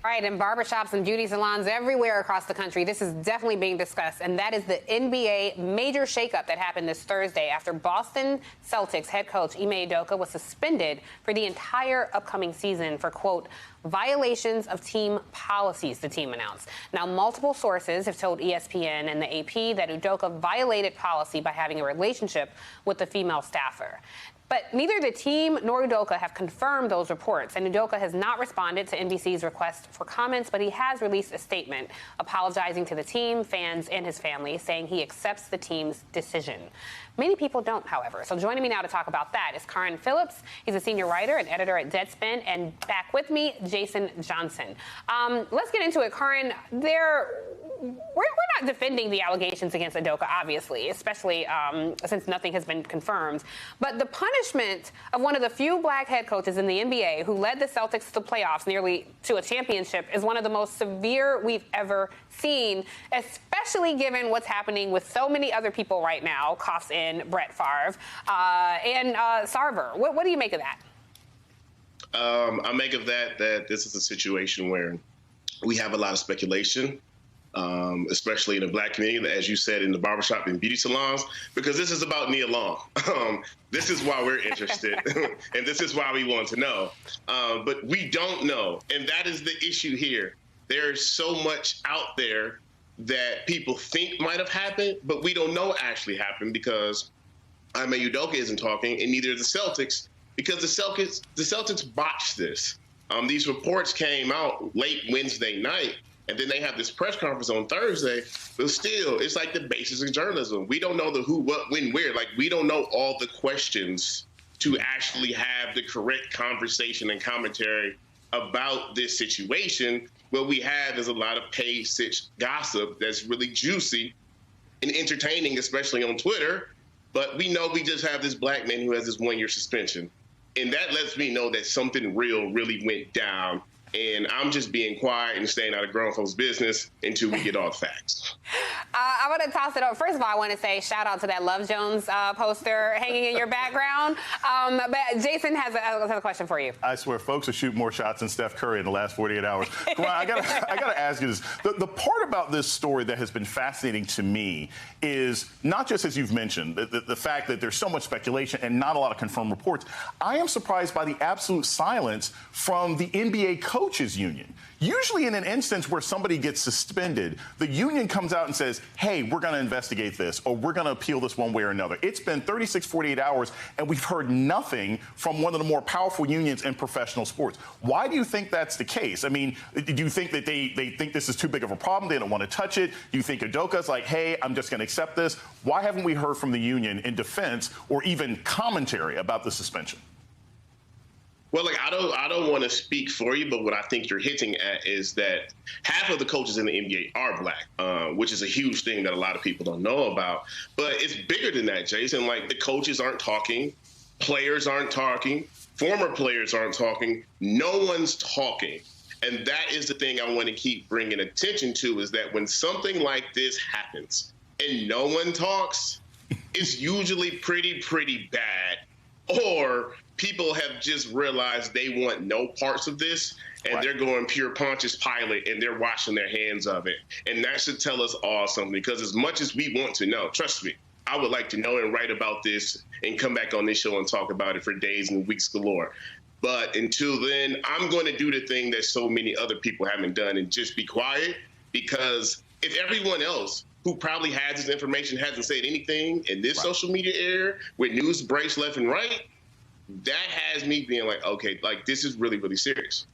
All right, in barbershops and beauty salons everywhere across the country, this is definitely being discussed, and that is the NBA major shakeup that happened this Thursday after Boston Celtics head coach Ime Udoka was suspended for the entire upcoming season for, quote, violations of team policies, the team announced. Now, multiple sources have told ESPN and the AP that Udoka violated policy by having a relationship with the female staffer. But neither the team nor Udoka have confirmed those reports, and Udoka has not responded to NBC's request for comments, but he has released a statement apologizing to the team, fans, and his family, saying he accepts the team's decision. Many people don't, however. So joining me now to talk about that is Karin Phillips. He's a senior writer and editor at Deadspin, and back with me, Jason Johnson. Let's get into it. Karin, we're not defending the allegations against Udoka, obviously, especially since nothing has been confirmed. But the punishment of one of the few black head coaches in the NBA who led the Celtics to the playoffs, nearly to a championship, is one of the most severe we've ever seen, especially given what's happening with so many other people right now, coughs in Brett Favre and Sarver. What do you make of that? I make of that this is a situation where we have a lot of speculation, especially in the black community, as you said, in the barbershop and beauty salons, because this is about Nia Long. This is why we're interested, and this is why we want to know. But we don't know, and that is the issue here. There's so much out there that people think might have happened, but we don't know actually happened because Ime Udoka isn't talking, and neither is the Celtics, because the Celtics botched this. These reports came out late Wednesday night, and then they have this press conference on Thursday, but still, it's like the basics of journalism. We don't know the who, what, when, where. Like, we don't know all the questions to actually have the correct conversation and commentary about this situation. What we have is a lot of page-sitch gossip that's really juicy and entertaining, especially on Twitter. But we know we just have this black man who has this one-year suspension. And that lets me know that something real really went down. And I'm just being quiet and staying out of grown folks' business until we get all the facts. I want to toss it over. First of all, I want to say shout out to that Love Jones poster hanging in your background. But Jason has a question for you. I swear, folks are shooting more shots than Steph Curry in the last 48 hours. Come on, I gotta ask you this. The part about this story that has been fascinating to me is not just, as you've mentioned, the fact that there's so much speculation and not a lot of confirmed reports. I am surprised by the absolute silence from the NBA coaches union. Usually in an instance where somebody gets suspended, the union comes out and says, hey, we're going to investigate this, or we're going to appeal this one way or another. It's been 36, 48 hours, and we've heard nothing from one of the more powerful unions in professional sports. Why do you think that's the case? I mean, do you think that they think this is too big of a problem? They don't want to touch it? Do you think Udoka's like, hey, I'm just going to accept this? Why haven't we heard from the union in defense or even commentary about the suspension? Well, like, I don't want to speak for you, but what I think you're hinting at is that half of the coaches in the NBA are black, which is a huge thing that a lot of people don't know about. But it's bigger than that, Jason. Like, the coaches aren't talking, players aren't talking, former players aren't talking, no one's talking. And that is the thing I want to keep bringing attention to, is that when something like this happens and no one talks, it's usually pretty bad. Or people have just realized they want no parts of this, and they're going pure Pontius Pilate, and they're washing their hands of it. And that should tell us all something, because as much as we want to know, trust me, I would like to know and write about this and come back on this show and talk about it for days and weeks galore. But until then, I'm going to do the thing that so many other people haven't done and just be quiet, because if everyone else who probably has this information hasn't said anything in this social media era with news breaks left and right, that has me being like, okay, like, this is really, really serious.